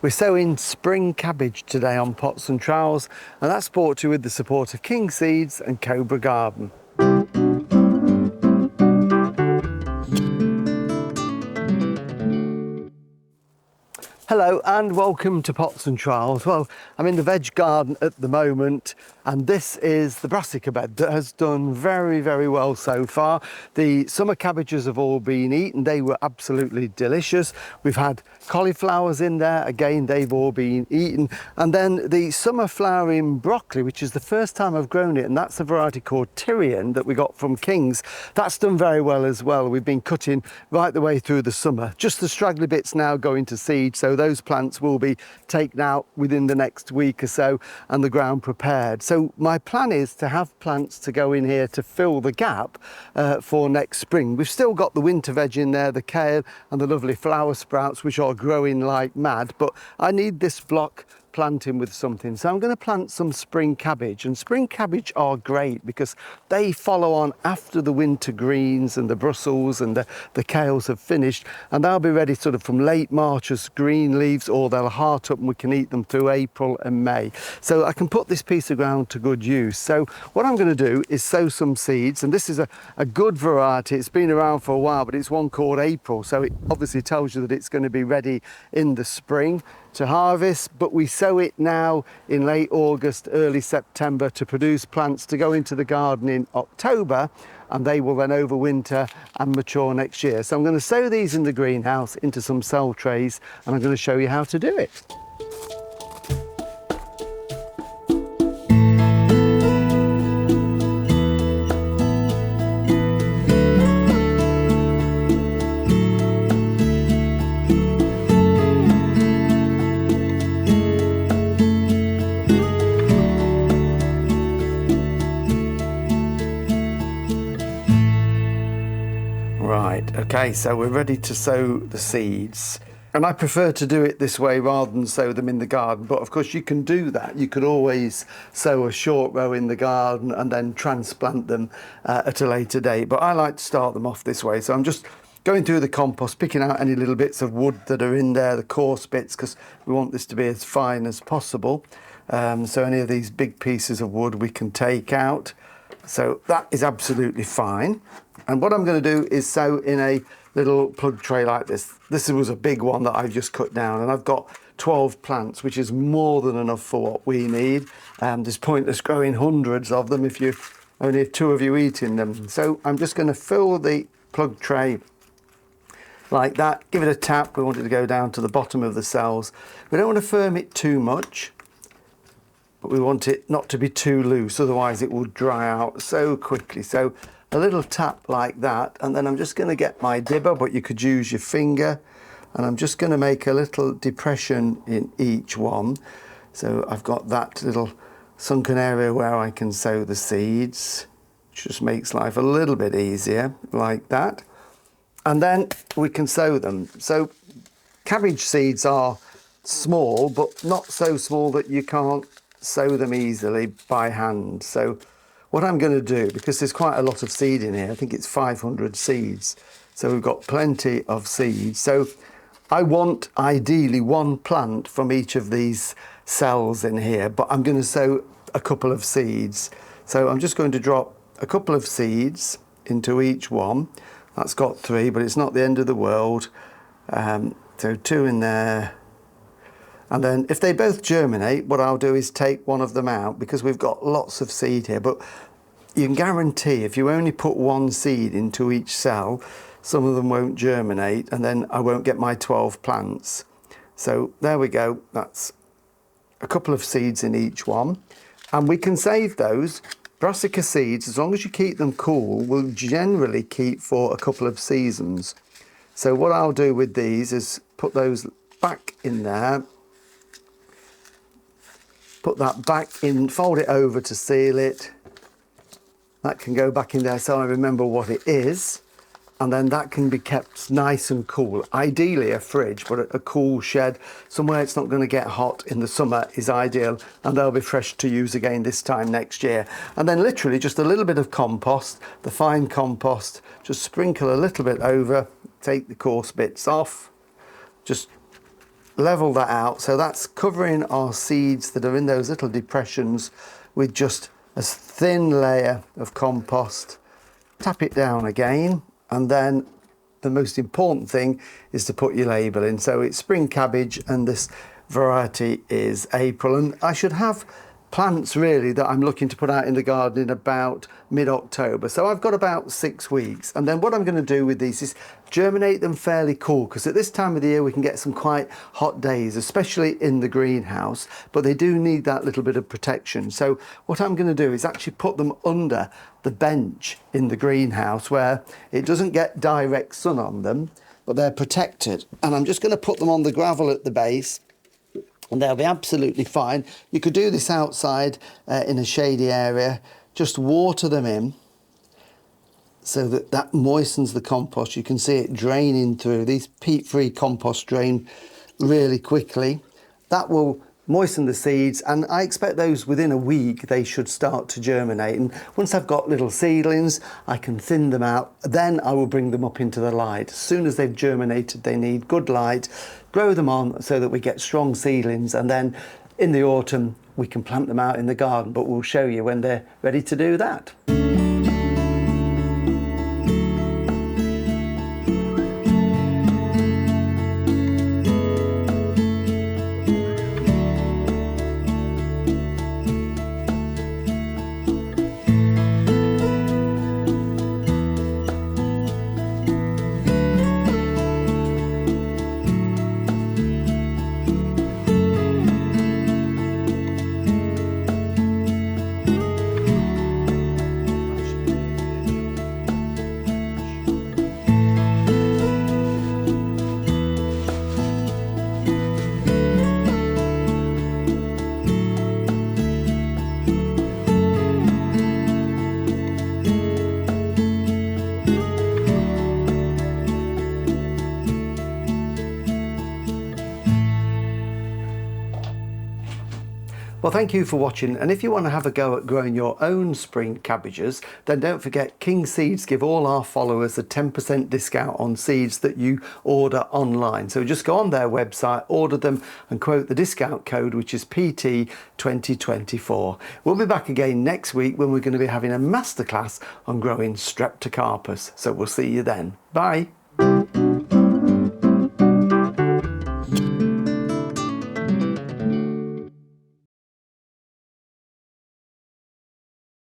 We're sowing spring cabbage today on pots and trowels, and that's brought to you with the support of King Seeds and Cobra Garden. Hello and welcome to Pots and Trowels. Well, I'm in the veg garden at the moment, and this is the brassica bed that has done very, very well so far. The summer cabbages have all been eaten. They were absolutely delicious. We've had cauliflowers in there. Again, they've all been eaten. And then the summer flowering broccoli, which is the first time I've grown it, and that's a variety called Tyrian that we got from King's. That's done very well as well. We've been cutting right the way through the summer. Just the straggly bits now going to seed, so those plants will be taken out within the next week or so and the ground prepared. So my plan is to have plants to go in here to fill the gap for next spring. We've still got the winter veg in there, the kale and the lovely flower sprouts, which are growing like mad, but I need this block planting with something. So I'm going to plant some spring cabbage, and spring cabbage are great because they follow on after the winter greens and the Brussels and the kales have finished, and they'll be ready sort of from late March as green leaves, or they'll heart up and we can eat them through April and May. So I can put this piece of ground to good use. So what I'm going to do is sow some seeds, and this is a good variety. It's been around for a while, but it's one called April, so it obviously tells you that it's going to be ready in the spring to harvest, but we sow it now in late August, early September to produce plants to go into the garden in October, and they will then overwinter and mature next year. So I'm going to sow these in the greenhouse into some cell trays, and I'm going to show you how to do it. Right, okay, so we're ready to sow the seeds. And I prefer to do it this way rather than sow them in the garden. But of course you can do that. You could always sow a short row in the garden and then transplant them at a later date. But I like to start them off this way. So I'm just going through the compost, picking out any little bits of wood that are in there, the coarse bits, because we want this to be as fine as possible. So any of these big pieces of wood we can take out. So that is absolutely fine. And what I'm going to do is sow in a little plug tray like this. This was a big one that I've just cut down, and I've got 12 plants, which is more than enough for what we need. There's pointless growing hundreds of them if you only have 2 of you eating them. So I'm just going to fill the plug tray like that, give it a tap. We want it to go down to the bottom of the cells. We don't want to firm it too much, but we want it not to be too loose, otherwise it will dry out so quickly. So a little tap like that, and then I'm just going to get my dibber, but you could use your finger, and I'm just going to make a little depression in each one. So I've got that little sunken area where I can sow the seeds, which just makes life a little bit easier, like that. And then we can sow them. So cabbage seeds are small, but not so small that you can't sow them easily by hand. So what I'm going to do, because there's quite a lot of seed in here, I think it's 500 seeds, so we've got plenty of seeds. So I want ideally 1 plant from each of these cells in here, but I'm going to sow a couple of seeds. So I'm just going to drop a couple of seeds into each one. That's got 3, but it's not the end of the world. So 2 in there. And then if they both germinate, what I'll do is take one of them out, because we've got lots of seed here. But you can guarantee if you only put 1 seed into each cell, some of them won't germinate, and then I won't get my 12 plants. So there we go. That's a couple of seeds in each one. And we can save those. Brassica seeds, as long as you keep them cool, will generally keep for a couple of seasons. So what I'll do with these is put those back in there. Put that back in, fold it over to seal it. That can go back in there so I remember what it is. And then that can be kept nice and cool. Ideally a fridge, but a cool shed, somewhere it's not going to get hot in the summer is ideal, and they'll be fresh to use again this time next year. And then literally just a little bit of compost, the fine compost, just sprinkle a little bit over, take the coarse bits off, just level that out. So that's covering our seeds that are in those little depressions with just a thin layer of compost. Tap it down again, and then the most important thing is to put your label in. So it's spring cabbage and this variety is April, and I should have plants really that I'm looking to put out in the garden in about mid-October. So I've got about 6 weeks, and then what I'm going to do with these is germinate them fairly cool, because at this time of the year we can get some quite hot days, especially in the greenhouse, but they do need that little bit of protection. So what I'm going to do is actually put them under the bench in the greenhouse where it doesn't get direct sun on them, but they're protected. And I'm just going to put them on the gravel at the base, and they'll be absolutely fine. You could do this outside in a shady area. Just water them in so that that moistens the compost. You can see it draining through. These peat-free compost drain really quickly. That will moisten the seeds, and I expect those within a week they should start to germinate. And once I've got little seedlings, I can thin them out. Then I will bring them up into the light. As soon as they've germinated, they need good light. Grow them on so that we get strong seedlings, and then in the autumn we can plant them out in the garden, but we'll show you when they're ready to do that. Well, thank you for watching, and if you want to have a go at growing your own spring cabbages, then don't forget King Seeds give all our followers a 10% discount on seeds that you order online. So just go on their website, order them and quote the discount code, which is PT2024. We'll be back again next week when we're going to be having a masterclass on growing Streptocarpus. So we'll see you then. Bye.